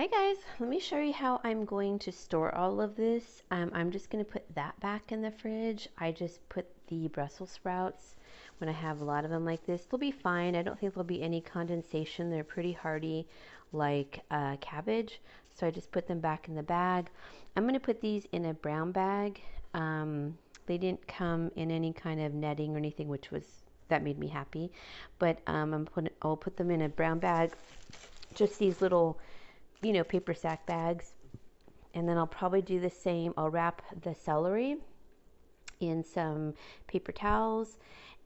Hi guys, let me show you how I'm going to store all of this. I'm just going to put that back in the fridge. I just put the Brussels sprouts when I have a lot of them like this. They'll be fine. I don't think there'll be any condensation. They're pretty hardy like cabbage. So I just put them back in the bag. I'm going to put these in a brown bag. They didn't come in any kind of netting or anything, that made me happy. But I'll put them in a brown bag. Just these little paper sack bags. And then I'll probably do the same. I'll wrap the celery in some paper towels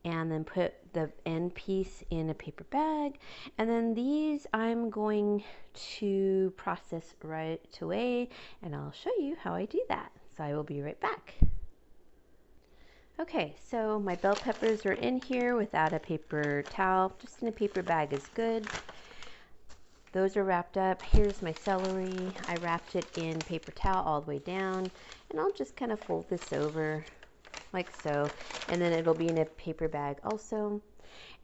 and then put the end piece in a paper bag. And then these I'm going to process right away, and I'll show you how I do that. So I will be right back. Okay, so my bell peppers are in here without a paper towel. Just in a paper bag is good. Those are wrapped up. Here's my celery. I wrapped it in paper towel all the way down, and I'll just kind of fold this over like so, and then it'll be in a paper bag also.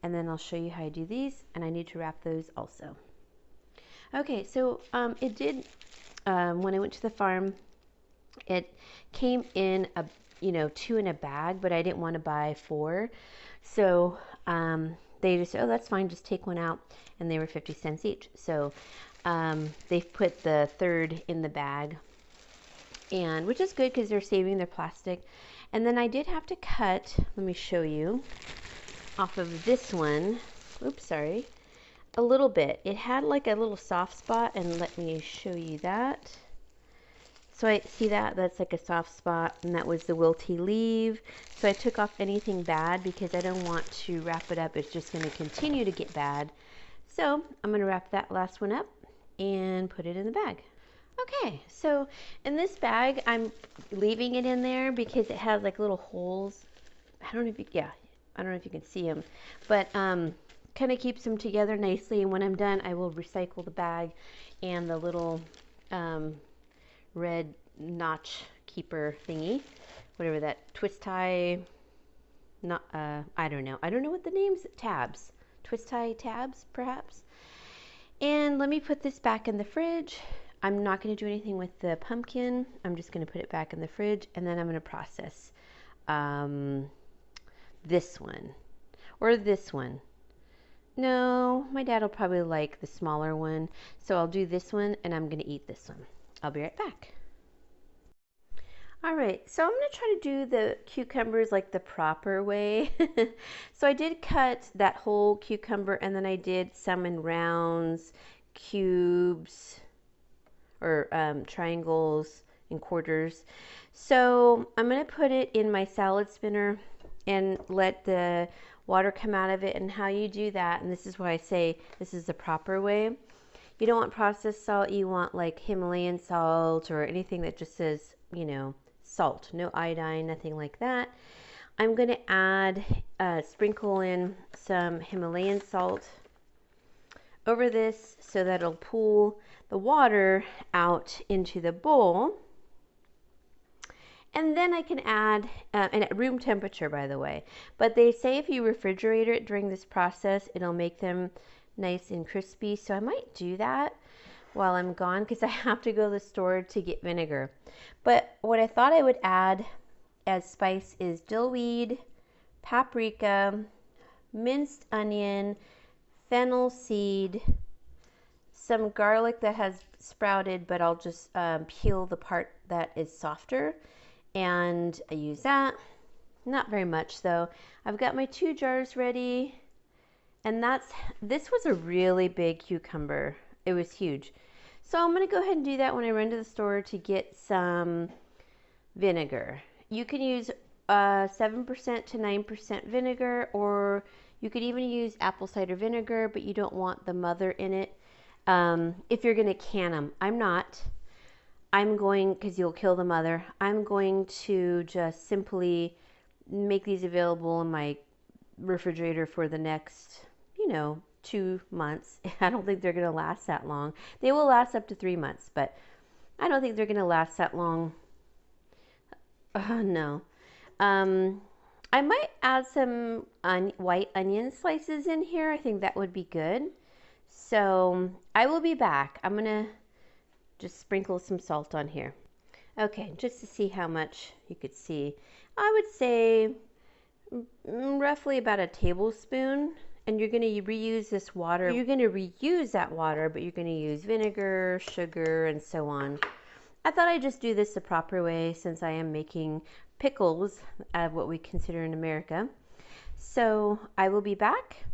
And then I'll show you how I do these, and I need to wrap those also. Okay, so it did, when I went to the farm, it came in a 2 in a bag, but I didn't want to buy 4. So they just said, oh, that's fine, just take one out. And they were 50 cents each. So they've put the third in the bag, and which is good because they're saving their plastic. And then I did have to cut, let me show you, off of this one, oops, sorry, a little bit. It had like a little soft spot, and let me show you that. So I see that's like a soft spot, and that was the wilty leaf. So I took off anything bad because I don't want to wrap it up. It's just going to continue to get bad. So I'm going to wrap that last one up and put it in the bag. Okay, so in this bag, I'm leaving it in there because it has like little holes. I don't know if you can see them, but kind of keeps them together nicely. And when I'm done, I will recycle the bag and the little red notch keeper thingy, whatever that twist tie, I don't know what the name's, tabs, twist tie tabs perhaps. And let me put this back in the fridge. I'm not going to do anything with the pumpkin. I'm just going to put it back in the fridge, and then I'm going to process this one or this one. No, my dad will probably like the smaller one, so I'll do this one, and I'm going to eat this one. I'll be right back. All right, so I'm going to try to do the cucumbers like the proper way. So I did cut that whole cucumber, and then I did some in rounds, cubes, or triangles and quarters. So I'm going to put it in my salad spinner and let the water come out of it. And how you do that, and this is why I say this is the proper way. You don't want processed salt. You want like Himalayan salt or anything that just says, salt, no iodine, nothing like that. I'm going to add, sprinkle in some Himalayan salt over this so that it'll pull the water out into the bowl. And then I can add, and at room temperature, by the way, but they say if you refrigerate it during this process, it'll make them nice and crispy. So I might do that while I'm gone because I have to go to the store to get vinegar. But what I thought I would add as spice is dillweed, paprika, minced onion, fennel seed, some garlic that has sprouted, but I'll just peel the part that is softer, and I use that. Not very much though. I've got my 2 jars ready, and this was a really big cucumber. It was huge. So I'm going to go ahead and do that when I run to the store to get some vinegar. You can use 7% to 9% vinegar, or you could even use apple cider vinegar, but you don't want the mother in it. If you're going to can them, I'm not. I'm going, because you'll kill the mother, I'm going to just simply make these available in my refrigerator for the next, 2 months. I don't think they're going to last that long. They will last up to 3 months, but I don't think they're going to last that long. No. I might add some white onion slices in here. I think that would be good. So I will be back. I'm going to just sprinkle some salt on here. Okay, just to see how much you could see, I would say roughly about a tablespoon. And you're going to reuse this water. You're going to reuse that water, but you're going to use vinegar, sugar, and so on. I thought I'd just do this the proper way since I am making pickles, what we consider in America. So I will be back,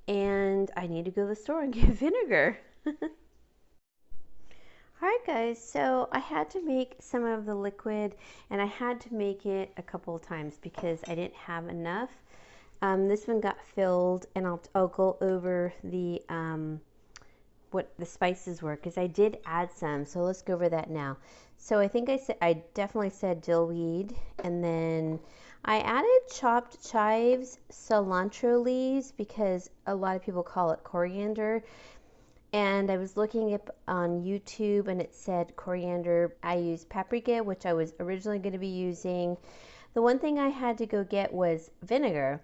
and I need to go to the store and get vinegar. Alright guys, so I had to make some of the liquid, and I had to make it a couple of times because I didn't have enough. This one got filled, and I'll go over the what the spices were because I did add some. So let's go over that now. So I definitely said dillweed, and then I added chopped chives, cilantro leaves because a lot of people call it coriander. And I was looking up on YouTube, and it said coriander. I used paprika, which I was originally going to be using. The one thing I had to go get was vinegar.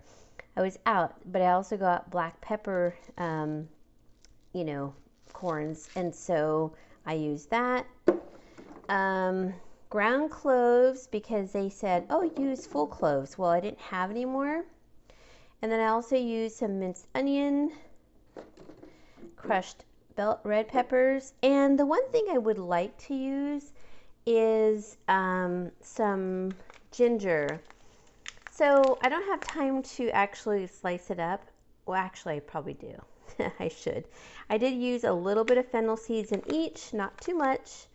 I was out, but I also got black pepper, corns, and so I used that. Ground cloves because they said, oh, use full cloves. Well, I didn't have any more. And then I also used some minced onion, crushed bell red peppers, and the one thing I would like to use is some ginger. So I don't have time to actually slice it up. Well, actually I probably do. I should. I did use a little bit of fennel seeds in each, not too much.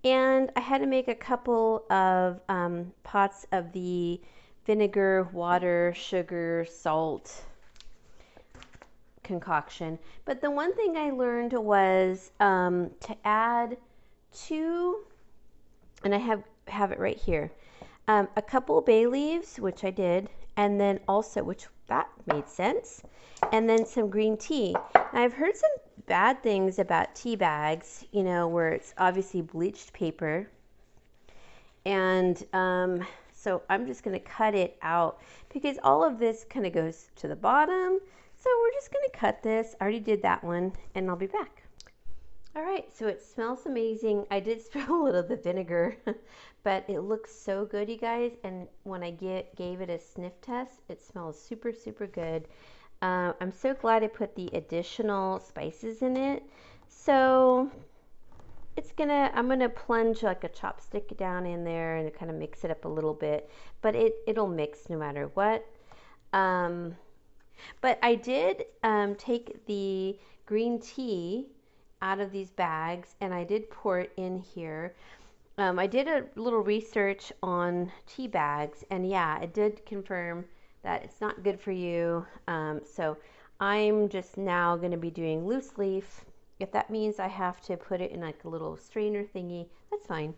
And I had to make a couple of pots of the vinegar, water, sugar, salt concoction. But the one thing I learned was to add two, and I have it right here, a couple bay leaves, which I did, and then also, which that made sense, and then some green tea. Now, I've heard some bad things about tea bags, where it's obviously bleached paper, and so I'm just going to cut it out because all of this kind of goes to the bottom. So we're just going to cut this. I already did that one, and I'll be back. All right, so it smells amazing. I did spill a little of the vinegar, but it looks so good, you guys. And when I gave it a sniff test, it smells super, super good. I'm so glad I put the additional spices in it. So I'm gonna plunge like a chopstick down in there and kind of mix it up a little bit, but it'll mix no matter what. But I did take the green tea out of these bags, and I did pour it in here. I did a little research on tea bags, and yeah, it did confirm that it's not good for you. So I'm just now going to be doing loose leaf. If that means I have to put it in like a little strainer thingy, that's fine.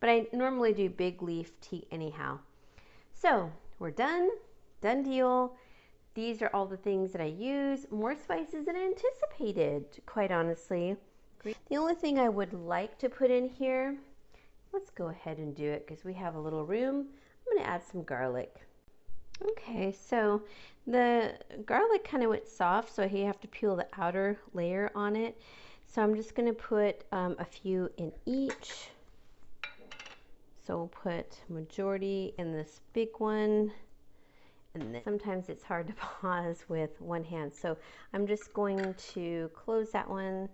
But I normally do big leaf tea anyhow. So we're done. Done deal. These are all the things that I use. More spices than I anticipated, quite honestly. The only thing I would like to put in here, let's go ahead and do it because we have a little room. I'm going to add some garlic. Okay, so the garlic kind of went soft, so you have to peel the outer layer on it. So I'm just going to put a few in each. So we'll put majority in this big one. And then sometimes it's hard to pause with one hand. So I'm just going to close that one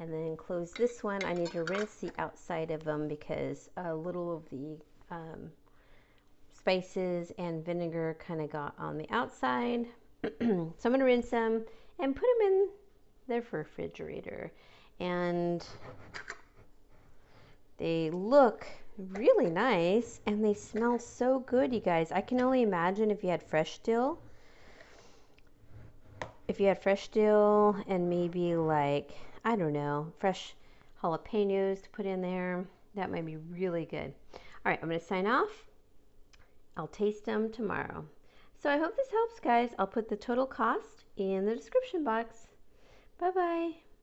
and then close this one. I need to rinse the outside of them because a little of the spices and vinegar kind of got on the outside. So I'm going to rinse them and put them in the refrigerator. And they look really nice and they smell so good, you guys. I can only imagine if you had fresh dill. If you had fresh dill and maybe like, I don't know, fresh jalapenos to put in there, that might be really good. All right, I'm going to sign off. I'll taste them tomorrow. So I hope this helps, guys. I'll put the total cost in the description box. Bye-bye.